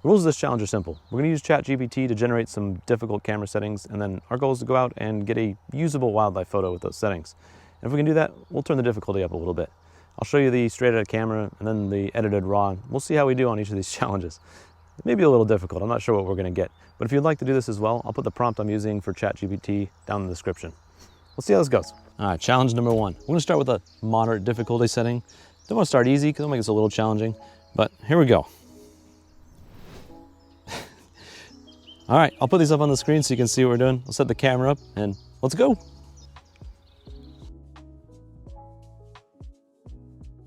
The rules of this challenge are simple. We're going to use ChatGPT to generate some difficult camera settings, and then our goal is to go out and get a usable wildlife photo with those settings. And if we can do that, we'll turn the difficulty up a little bit. I'll show you the straight out of camera and then the edited raw. We'll see how we do on each of these challenges. It may be a little difficult. I'm not sure what we're going to get. But if you'd like to do this as well, I'll put the prompt I'm using for ChatGPT down in the description. We'll see how this goes. All right, challenge number one. We're going to start with a moderate difficulty setting. Don't want to start easy because it'll make this a little challenging, but here we go. All right, I'll put these up on the screen so you can see what we're doing. I'll set the camera up and let's go.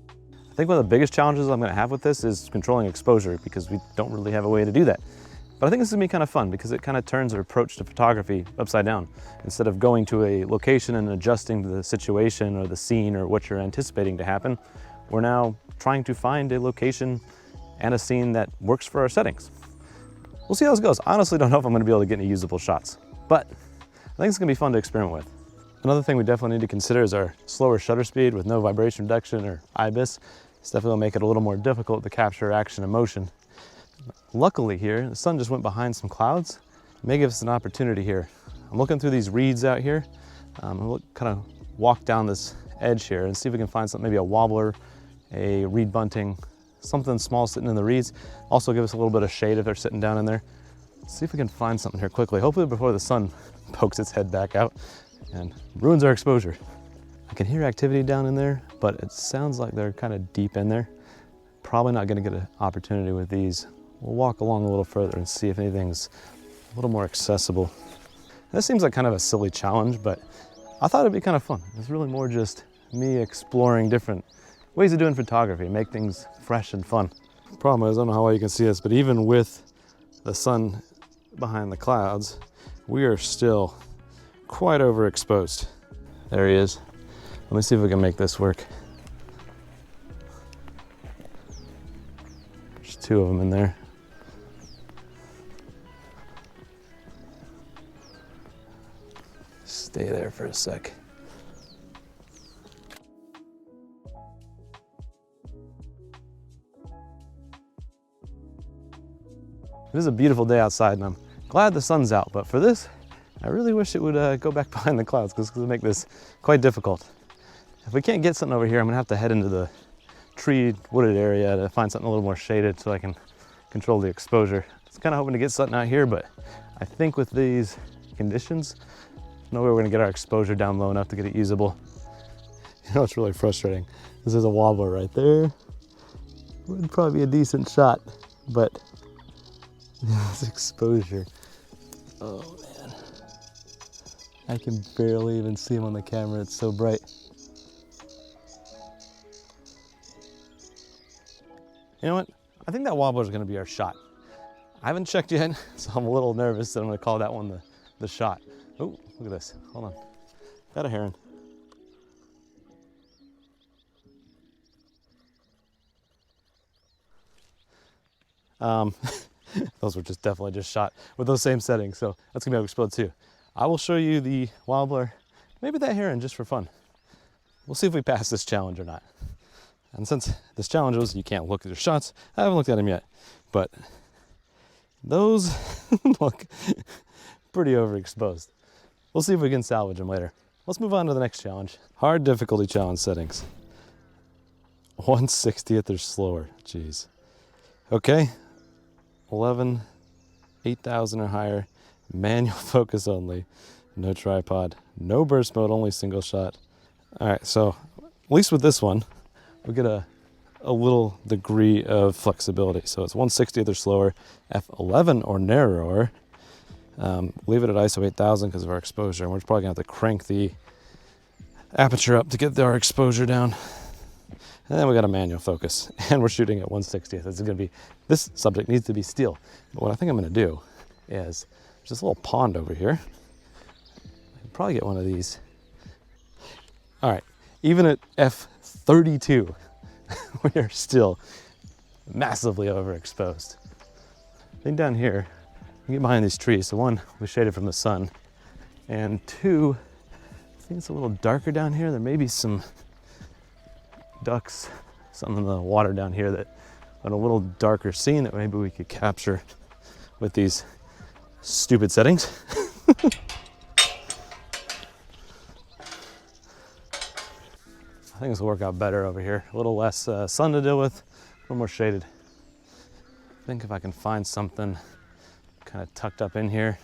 I think one of the biggest challenges I'm going to have with this is controlling exposure because we don't really have a way to do that. But I think this is going to be kind of fun because it kind of turns our approach to photography upside down. Instead of going to a location and adjusting to the situation or the scene or what you're anticipating to happen, we're now trying to find a location and a scene that works for our settings. We'll see how this goes. I honestly don't know if I'm going to be able to get any usable shots, but I think it's going to be fun to experiment with. Another thing we definitely need to consider is our slower shutter speed with no vibration reduction or IBIS. It's definitely going to make it a little more difficult to capture action and motion. Luckily here, the sun just went behind some clouds. It may give us an opportunity here. I'm looking through these reeds out here. We'll kind of walk down this edge here and see if we can find something, maybe a wobbler, a reed bunting, something small sitting in the reeds. Also give us a little bit of shade if they're sitting down in there. See if we can find something here quickly, hopefully before the sun pokes its head back out and ruins our exposure. I can hear activity down in there, but it sounds like they're kind of deep in there. Probably not going to get an opportunity with these. We'll walk along a little further and see if anything's a little more accessible. This seems like kind of a silly challenge, but I thought it'd be kind of fun. It's really more just me exploring different ways of doing photography, make things fresh and fun. Problem is, I don't know how well you can see this, but even with the sun behind the clouds, we are still quite overexposed. There he is. Let me see if we can make this work. There's two of them in there. Stay there for a sec. It is a beautiful day outside and I'm glad the sun's out, but for this, I really wish it would go back behind the clouds because it's going to make this quite difficult. If we can't get something over here, I'm going to have to head into the tree wooded area to find something a little more shaded so I can control the exposure. I was kind of hoping to get something out here, but I think with these conditions, there's no way we're going to get our exposure down low enough to get it usable. You know, it's really frustrating. This is a wobbler right there. Would probably be a decent shot, but this exposure, oh man. I can barely even see him on the camera, it's so bright. You know what? I think that wobbler is going to be our shot. I haven't checked yet, so I'm a little nervous that I'm going to call that one the shot. Oh, look at this. Hold on. Got a heron. Those were just definitely just shot with those same settings, so that's going to be able to explode too. I will show you the wobbler, maybe that heron just for fun. We'll see if we pass this challenge or not. And since this challenge was you can't look at your shots, I haven't looked at them yet, but those look pretty overexposed. We'll see if we can salvage them later. Let's move on to the next challenge. Hard difficulty challenge settings. 1/60th or slower, jeez. Okay, 11, 8,000 or higher, manual focus only, no tripod, no burst mode, only single shot. All right, so at least with this one, we get a little degree of flexibility. So it's 1/60th or slower, f11 or narrower. Leave it at ISO 8000 because of our exposure. And we're probably gonna have to crank the aperture up to get our exposure down. And then we got a manual focus and we're shooting at 1/60th. This subject needs to be still. But what I think I'm gonna do is, there's this little pond over here. I can probably get one of these. All right, even at f32, we are still massively overexposed. I think down here, you get behind these trees. So one, we shaded from the sun. And two, I think it's a little darker down here. There may be some ducks, something in the water down here that a little darker scene that maybe we could capture with these stupid settings. I think this will work out better over here. A little less sun to deal with, a little more shaded. I think if I can find something kind of tucked up in here,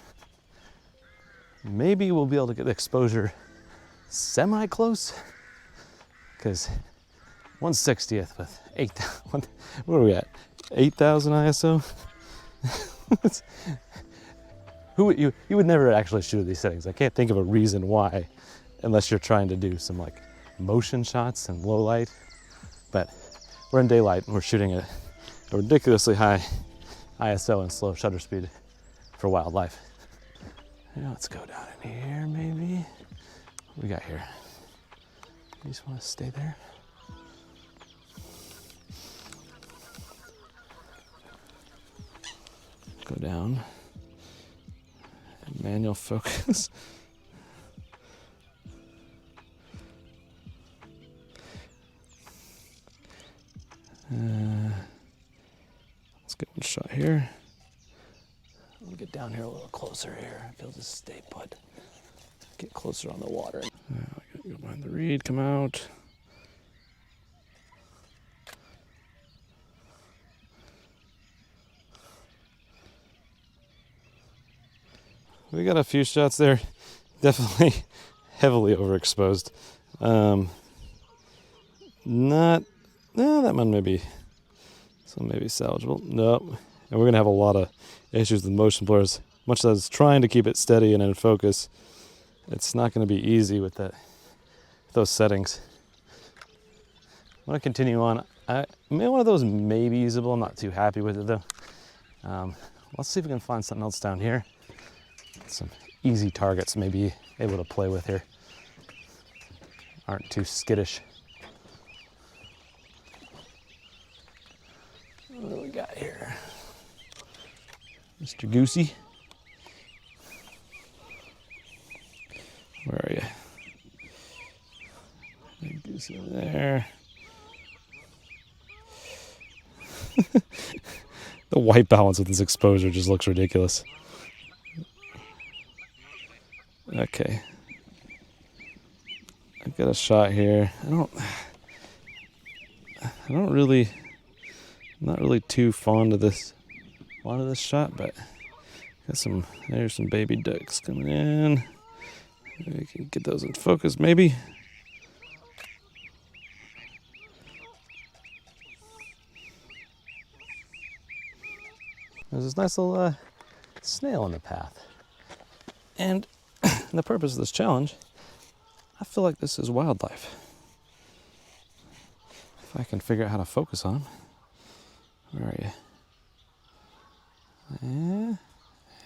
maybe we'll be able to get the exposure semi-close, because 1/60th with 8,000, what are we at? 8,000 ISO? You would never actually shoot these settings. I can't think of a reason why, unless you're trying to do some like motion shots and low light. But we're in daylight and we're shooting at a ridiculously high ISO and slow shutter speed for wildlife. Yeah, let's go down in here maybe. What we got here? You just want to stay there? Go down. Manual focus. Let's get one shot here. Let me get down here a little closer here. If you'll just stay put. Get closer on the water. I gotta go behind the reed, come out. We got a few shots there. Definitely heavily overexposed. That one maybe, some maybe salvageable. Nope. And we're gonna have a lot of issues with motion blurs. Much as trying to keep it steady and in focus, it's not gonna be easy with those settings. I'm gonna continue on. Maybe one of those may be usable. I'm not too happy with it though. Let's see if we can find something else down here. Some easy targets maybe able to play with here. Aren't too skittish. What do we got here? Mr. Goosey. Where are you? Goosey over there. The white balance with this exposure just looks ridiculous. Okay. I've got a shot here. I'm not really too fond of this shot, but there's some baby ducks coming in. Maybe we can get those in focus, maybe. There's this nice little snail in the path. And the purpose of this challenge, I feel like this is wildlife. If I can figure out how to focus on them. Where are you?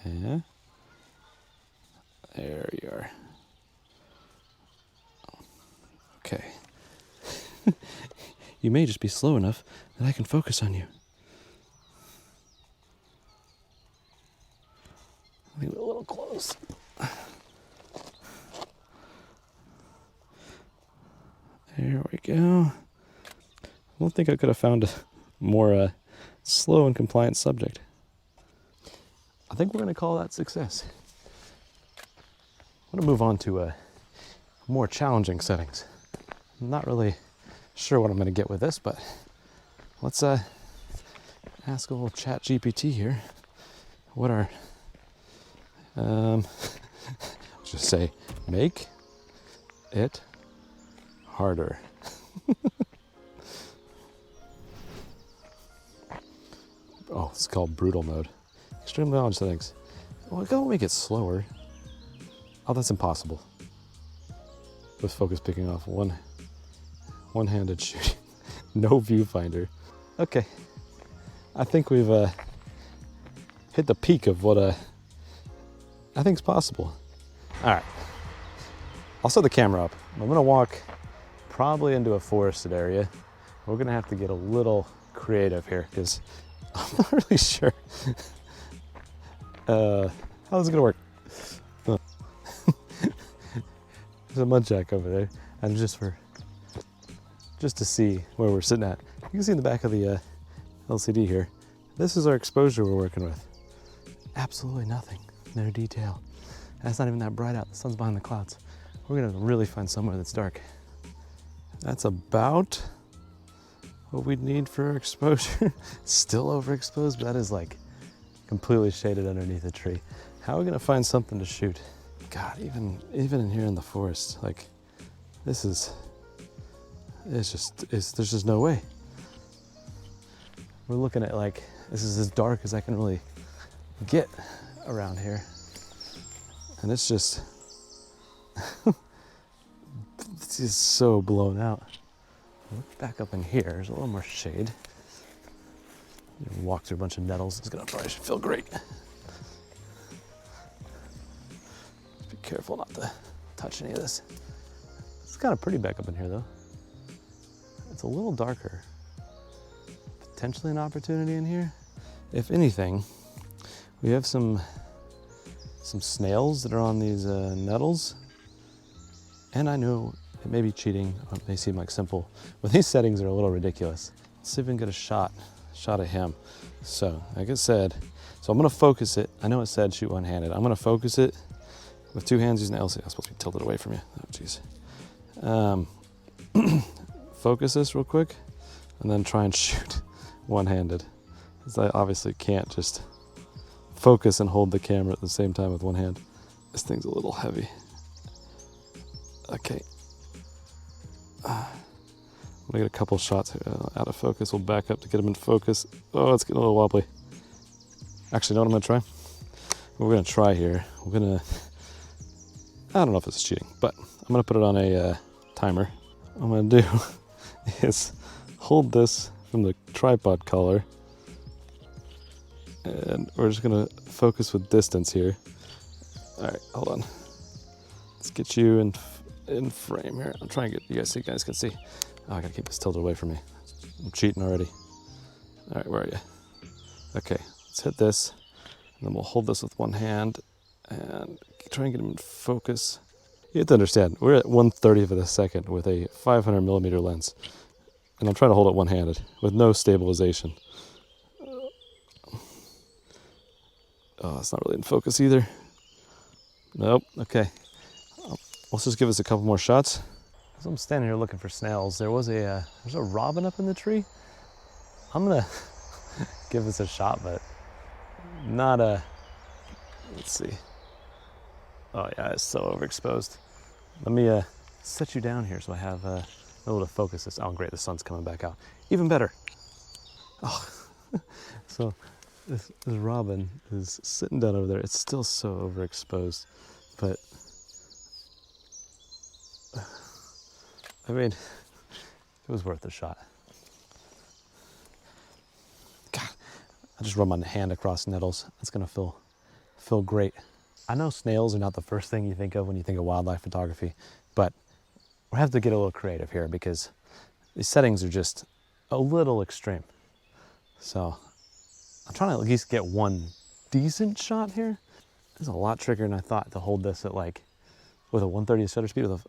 Yeah. There you are. Okay. You may just be slow enough that I can focus on you. Leave it a little close. There we go. I don't think I could have found a more slow and compliant subject. I think we're going to call that success. I'm going to move on to more challenging settings. I'm not really sure what I'm going to get with this, but let's ask a little ChatGPT here. What are let's just say, make it harder. Oh, it's called brutal mode. Extreme knowledge settings. Well, go make it slower. Oh, that's impossible. With focus picking off one-handed shooting. No viewfinder. Okay. I think we've hit the peak of what I think is possible. All right. I'll set the camera up. I'm gonna walk probably into a forested area. We're gonna have to get a little creative here because I'm not really sure how this is gonna work. There's a mudjack over there, and just to see where we're sitting at. You can see in the back of the LCD here. This is our exposure we're working with. Absolutely nothing, no detail. And it's not even that bright out, the sun's behind the clouds. We're gonna really find somewhere that's dark. That's about what we'd need for exposure. Still overexposed, but that is like completely shaded underneath a tree. How are we gonna find something to shoot? God, even in here in the forest, like there's just no way. We're looking at like, this is as dark as I can really get around here. And it's just, it's just so blown out. Look back up in here, there's a little more shade. Walk through a bunch of nettles, it's gonna probably should feel great. Just be careful not to touch any of this. It's kind of pretty back up in here though. It's a little darker. Potentially an opportunity in here. If anything, we have some snails that are on these nettles. And I know it may be cheating, it may seem like simple, but these settings are a little ridiculous. Let's see if we can get a shot of him. So, like I said, so I'm gonna focus it. I know it said shoot one-handed. I'm gonna focus it with two hands using the LCD. I'm supposed to be tilted away from you. Oh, jeez. Focus this real quick and then try and shoot one-handed. Because I obviously can't just focus and hold the camera at the same time with one hand. This thing's a little heavy. Okay. I'm gonna get a couple shots out of focus. We'll back up to get them in focus. Oh, it's getting a little wobbly. Actually, you know what I'm gonna try? What we're gonna try here, I don't know if this is cheating, but I'm gonna put it on a timer. What I'm gonna do is hold this from the tripod collar, and we're just gonna focus with distance here. All right, hold on. Let's get you in frame here. I'm trying to get you guys so you guys can see. Oh, I gotta keep this tilted away from me. I'm cheating already. All right, where are you? Okay, let's hit this, and then we'll hold this with one hand and try and get him in focus. You have to understand, we're at 1/30th of a second with a 500mm lens, and I'm trying to hold it one-handed with no stabilization. Oh, it's not really in focus either. Nope, okay. Let's just give us a couple more shots. As I'm standing here looking for snails, there's a robin up in the tree. I'm gonna give this a shot, but not a, let's see. Oh yeah, it's so overexposed. Let me set you down here so I have a little to focus this. Oh great, the sun's coming back out. Even better. Oh, so this robin is sitting down over there. It's still so overexposed, but I mean, it was worth a shot. God, I just run my hand across nettles. It's gonna feel great. I know snails are not the first thing you think of when you think of wildlife photography, but we have to get a little creative here because these settings are just a little extreme. So I'm trying to at least get one decent shot here. It's a lot trickier than I thought to hold this at like, with a 1/30th shutter speed with a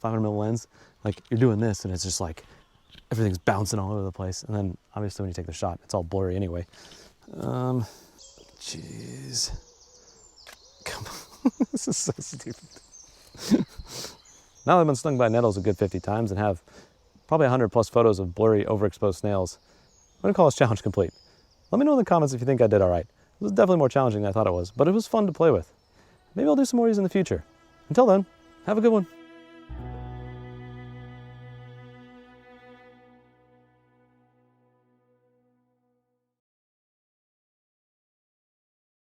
500mm lens. Like you're doing this and it's just like, everything's bouncing all over the place. And then obviously when you take the shot, it's all blurry anyway. Jeez. Come on, this is so stupid. Now that I've been stung by nettles a good 50 times and have probably 100+ photos of blurry, overexposed snails, I'm gonna call this challenge complete. Let me know in the comments if you think I did all right. It was definitely more challenging than I thought it was, but it was fun to play with. Maybe I'll do some more of these in the future. Until then, have a good one.